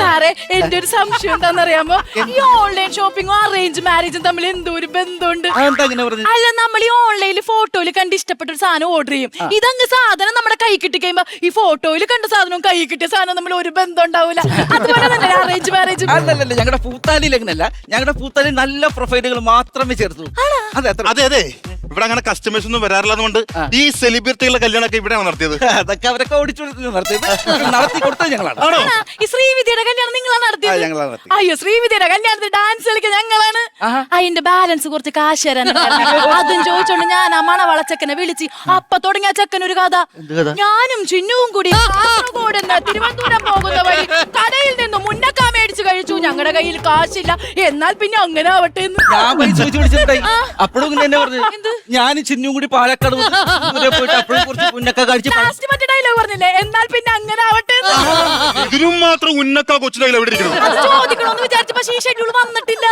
സാറേ എന്റെ ഒരു സംശയം എന്താണെന്നറിയാമോ, ഈ ഓൺലൈൻ ഷോപ്പിംഗും അറേഞ്ച് മാരേജും തമ്മിൽ എന്തോ ഒരു ബന്ധമുണ്ട്. അല്ല, നമ്മൾ ഈ ഓൺലൈനിൽ ഫോട്ടോയിൽ കണ്ട് ഇഷ്ടപ്പെട്ട ഒരു സാധനം ഓർഡർ ചെയ്യും. ഇതങ്ങ് സാധനം നമ്മുടെ കൈ കിട്ടി കഴിയുമ്പോ ഈ ഫോട്ടോയിൽ കണ്ട സാധനവും കൈ കിട്ടിയ സാധനം തമ്മിൽ ഒരു ബന്ധം ഉണ്ടാവില്ല. അതുപോലെ തന്നെ അറേഞ്ച് മാരേജ്. അല്ലല്ല, ഞങ്ങളുടെ പൂത്താലിയിൽ അങ്ങനല്ല. ഞങ്ങളുടെ പൂത്താലിൽ നല്ല പ്രൊഫൈലുകൾ മാത്രമേ ചേർത്തു. അതെ അതെ, ഇവിടെ അങ്ങനെ കസ്റ്റമേഴ്സ് ഒന്നും വരാറില്ലാതുകൊണ്ട് ഈ സെലിബ്രിറ്റികളുടെ കല്യാണമൊക്കെ ഇവിടെയാണ് നടത്തിയത്. അതൊക്കെ അവരൊക്കെ ഓടിച്ചു നടത്തി കൊടുത്തത് ഞങ്ങളാണ്. ഈ ശ്രീവിദ്യയുടെ കല്യാണം നിങ്ങളാണ് നടത്തിയത്? അയ്യോ, ശ്രീവിദ്യയുടെ കല്യാണത്തിൽ ഡാൻസ് കളിക്കാൻ ഞങ്ങളാണ്. അതിന്റെ ബാലൻസ് കുറച്ച് കാശ് തരാൻ അതും ചോദിച്ചോണ്ട് ഞാൻ ആ മണവളച്ചക്കനെ വിളിച്ച് അപ്പൊ തുടങ്ങിയ ചെക്കൻ ഒരു കഥ. ഞാനും ചിന്നുവും കൂടി തിരുവനന്തപുരം പോകുന്ന വഴി കടയിൽ നിന്ന് മുന്നക്കാ മേടിച്ച് കഴിച്ചു. ഞങ്ങളുടെ കയ്യിൽ കാശില്ല, എന്നാൽ പിന്നെ അങ്ങനെ ആവട്ടെ എന്ന് ഞാൻ പൈസ ചോദിച്ചു വിളിച്ചിട്ടുണ്ടായി. അപ്പോഴും തന്നെ പറഞ്ഞു ഞാനും ചിന്നും കൂടി പാലക്കാട് പോയിട്ട് അപ്പോഴും കുറച്ച് മുന്നക്ക കഴിച്ച് മറ്റേ ഡയലോഗ് പറഞ്ഞില്ലേ, എന്നാൽ പിന്നെ അങ്ങനെ ആവട്ടെ. ഇതിനും മാത്രം ഉന്നക്ക കൊച്ചിലെ എവിടെ ഇരിക്കണം ചോദിക്കണമെന്ന് വിചാരിച്ചു, പക്ഷേ ഈ ഷെഡ്യൂൾ വന്നിട്ടില്ല.